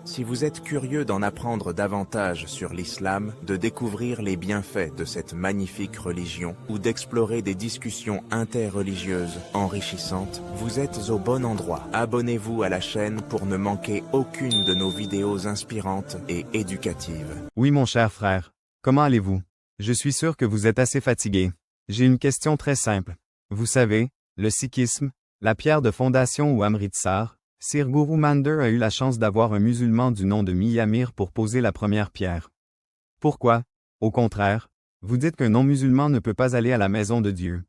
Si vous êtes curieux d'en apprendre davantage sur l'islam, de découvrir les bienfaits de cette magnifique religion ou d'explorer des discussions interreligieuses enrichissantes, vous êtes au bon endroit. Abonnez-vous à la chaîne pour ne manquer aucune de nos vidéos inspirantes et éducatives. Oui mon cher frère, comment allez-vous? Je suis sûr que vous êtes assez fatigué. J'ai une question très simple. Vous savez, le sikhisme, la pierre de fondation ou Amritsar, Sir Guru Mandir a eu la chance d'avoir un musulman du nom de Miyamir pour poser la première pierre. Pourquoi, au contraire, vous dites qu'un non-musulman ne peut pas aller à la maison de Dieu?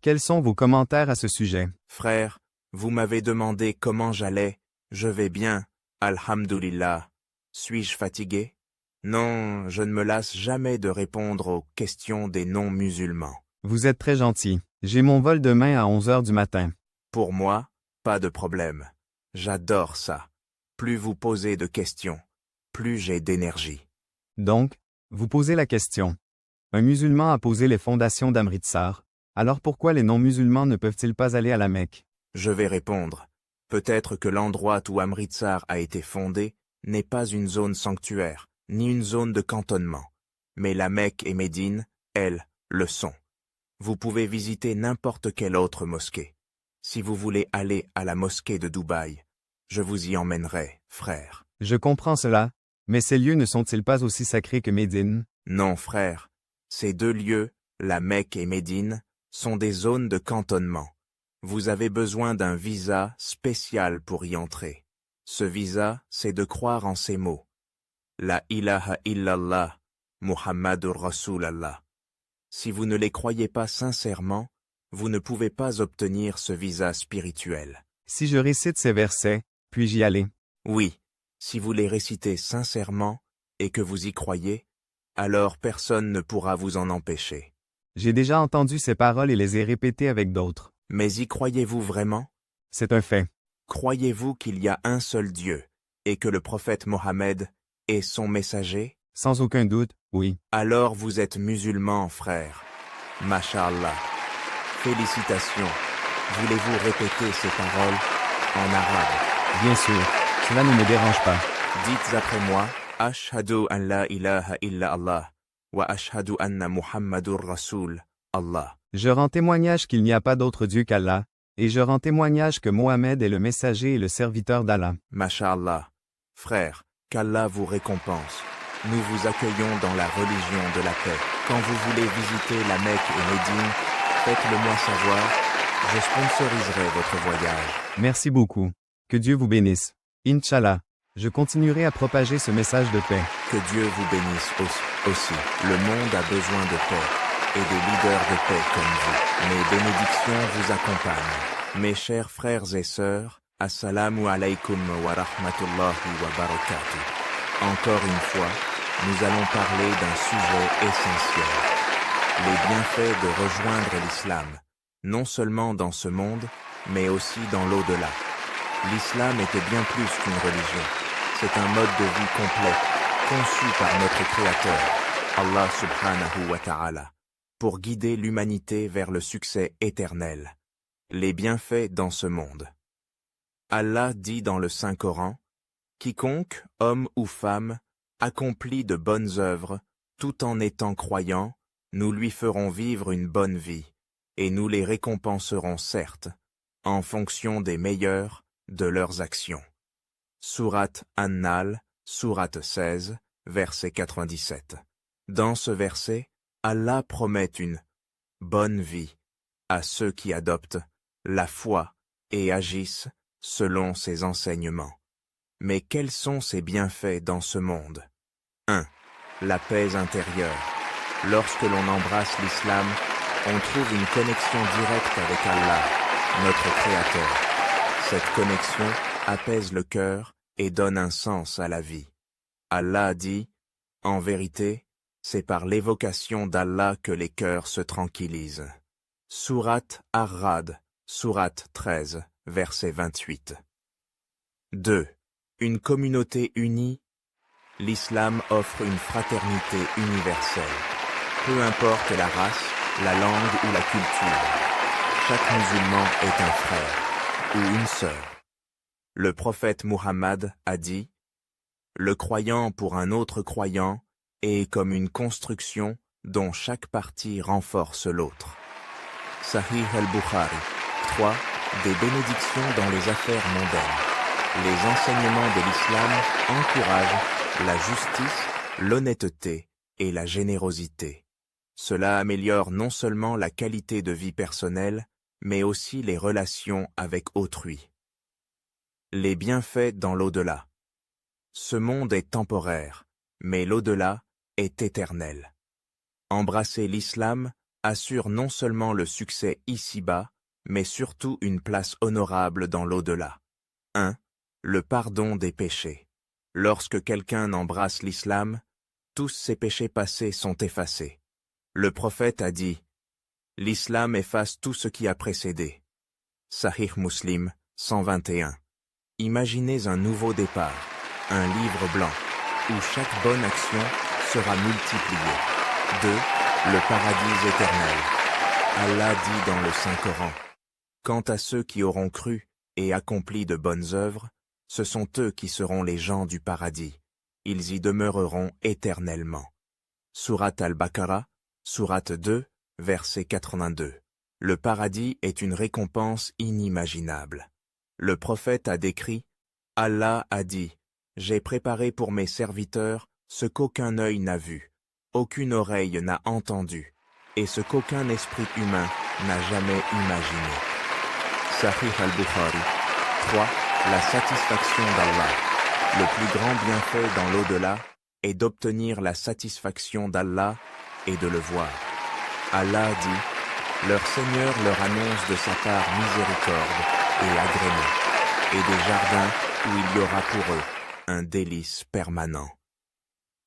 Quels sont vos commentaires à ce sujet? Frère, vous m'avez demandé comment j'allais. Je vais bien, alhamdulillah. Suis-je fatigué? Non, je ne me lasse jamais de répondre aux questions des non-musulmans. Vous êtes très gentil. J'ai mon vol demain à 11 heures du matin. Pour moi, pas de problème. J'adore ça. Plus vous posez de questions, plus j'ai d'énergie. Donc, vous posez la question. Un musulman a posé les fondations d'Amritsar, alors pourquoi les non-musulmans ne peuvent-ils pas aller à la Mecque? Je vais répondre. Peut-être que l'endroit où Amritsar a été fondé n'est pas une zone sanctuaire, ni une zone de cantonnement. Mais la Mecque et Médine, elles, le sont. Vous pouvez visiter n'importe quelle autre mosquée. Si vous voulez aller à la mosquée de Dubaï, je vous y emmènerai, frère. Je comprends cela, mais ces lieux ne sont-ils pas aussi sacrés que Médine? Non, frère. Ces deux lieux, la Mecque et Médine, sont des zones de cantonnement. Vous avez besoin d'un visa spécial pour y entrer. Ce visa, c'est de croire en ces mots. La ilaha illallah, Muhammadur Rasulallah. Si vous ne les croyez pas sincèrement, vous ne pouvez pas obtenir ce visa spirituel. Si je récite ces versets, puis-je y aller? Oui, si vous les récitez sincèrement et que vous y croyez, alors personne ne pourra vous en empêcher. J'ai déjà entendu ces paroles et les ai répétées avec d'autres. Mais y croyez-vous vraiment? C'est un fait. Croyez-vous qu'il y a un seul Dieu et que le prophète Mohammed est son messager? Sans aucun doute, oui. Alors vous êtes musulman, frère. Masha'Allah. Félicitations. Voulez-vous répéter ces paroles en arabe? Bien sûr, cela ne me dérange pas. Dites après moi, Ashhadu an la ilaha illa Allah, wa ashhadu anna Muhammadur Rasul, Allah. Je rends témoignage qu'il n'y a pas d'autre Dieu qu'Allah, et je rends témoignage que Mohammed est le messager et le serviteur d'Allah. Masha'Allah. Frère, qu'Allah vous récompense. Nous vous accueillons dans la religion de la paix. Quand vous voulez visiter la Mecque et Médine, faites-le moi savoir. Je sponsoriserai votre voyage. Merci beaucoup. Que Dieu vous bénisse. Inch'Allah. Je continuerai à propager ce message de paix. Que Dieu vous bénisse aussi. Le monde a besoin de paix et des leaders de paix comme vous. Mes bénédictions vous accompagnent. Mes chers frères et sœurs, assalamu alaykum wa rahmatullahi wa barakatuh. Encore une fois, nous allons parler d'un sujet essentiel. Les bienfaits de rejoindre l'islam, non seulement dans ce monde, mais aussi dans l'au-delà. L'islam était bien plus qu'une religion. C'est un mode de vie complet, conçu par notre Créateur, Allah subhanahu wa ta'ala, pour guider l'humanité vers le succès éternel. Les bienfaits dans ce monde. Allah dit dans le Saint-Coran, « Quiconque, homme ou femme, accomplit de bonnes œuvres, tout en étant croyant, nous lui ferons vivre une bonne vie, et nous les récompenserons certes, en fonction des meilleures de leurs actions. » Sourate An-Nahl, sourate 16, verset 97. Dans ce verset, Allah promet une bonne vie à ceux qui adoptent la foi et agissent selon ses enseignements. Mais quels sont ces bienfaits dans ce monde? 1. La paix intérieure. Lorsque l'on embrasse l'islam, on trouve une connexion directe avec Allah, notre Créateur. Cette connexion apaise le cœur et donne un sens à la vie. Allah dit, « En vérité, c'est par l'évocation d'Allah que les cœurs se tranquillisent. » Sourate Ar-Ra'd, sourate 13, verset 28. 2. Une communauté unie. L'islam offre une fraternité universelle. Peu importe la race, la langue ou la culture, chaque musulman est un frère ou une sœur. Le prophète Muhammad a dit, le croyant pour un autre croyant est comme une construction dont chaque partie renforce l'autre. Sahih al-Bukhari. 3. Des bénédictions dans les affaires mondaines. Les enseignements de l'islam encouragent la justice, l'honnêteté et la générosité. Cela améliore non seulement la qualité de vie personnelle, mais aussi les relations avec autrui. Les bienfaits dans l'au-delà. Ce monde est temporaire, mais l'au-delà est éternel. Embrasser l'islam assure non seulement le succès ici-bas, mais surtout une place honorable dans l'au-delà. 1. Le pardon des péchés. Lorsque quelqu'un embrasse l'islam, tous ses péchés passés sont effacés. Le prophète a dit « L'islam efface tout ce qui a précédé ». Sahih Muslim 121. Imaginez un nouveau départ, un livre blanc, où chaque bonne action sera multipliée. 2. Le paradis éternel. Allah dit dans le Saint-Coran « Quant à ceux qui auront cru et accompli de bonnes œuvres, ce sont eux qui seront les gens du paradis. Ils y demeureront éternellement. » Sourate al-Baqarah, sourate 2, verset 82. Le paradis est une récompense inimaginable. Le prophète a décrit « Allah a dit, j'ai préparé pour mes serviteurs ce qu'aucun œil n'a vu, aucune oreille n'a entendu, et ce qu'aucun esprit humain n'a jamais imaginé. » Sahih al-Bukhari. 3. La satisfaction d'Allah. Le plus grand bienfait dans l'au-delà est d'obtenir la satisfaction d'Allah et de le voir. Allah dit, leur Seigneur leur annonce de sa part miséricorde et agrément, et des jardins où il y aura pour eux un délice permanent.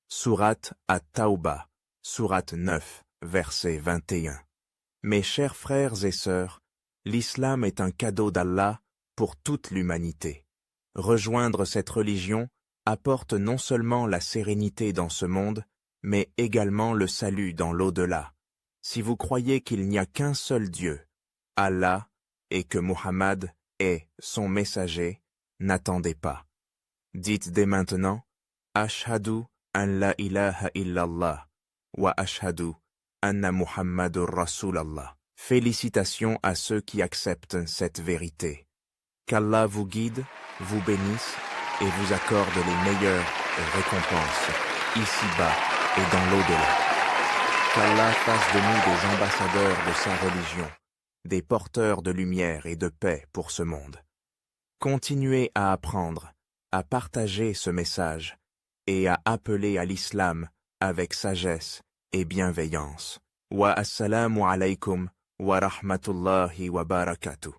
Sourate At-Tawbah, sourate 9, verset 21. Mes chers frères et sœurs, l'islam est un cadeau d'Allah pour toute l'humanité. Rejoindre cette religion apporte non seulement la sérénité dans ce monde, mais également le salut dans l'au-delà. Si vous croyez qu'il n'y a qu'un seul Dieu, Allah, et que Muhammad est son messager, n'attendez pas. Dites dès maintenant, Ashhadu an la ilaha illallah, wa ashhadu anna Muhammadur Rasulallah. Félicitations à ceux qui acceptent cette vérité. Qu'Allah vous guide, vous bénisse et vous accorde les meilleures récompenses, ici-bas et dans l'au-delà. Qu'Allah fasse de nous des ambassadeurs de sa religion, des porteurs de lumière et de paix pour ce monde. Continuez à apprendre, à partager ce message et à appeler à l'islam avec sagesse et bienveillance. Wa assalamu alaykum wa rahmatullahi wa barakatuh.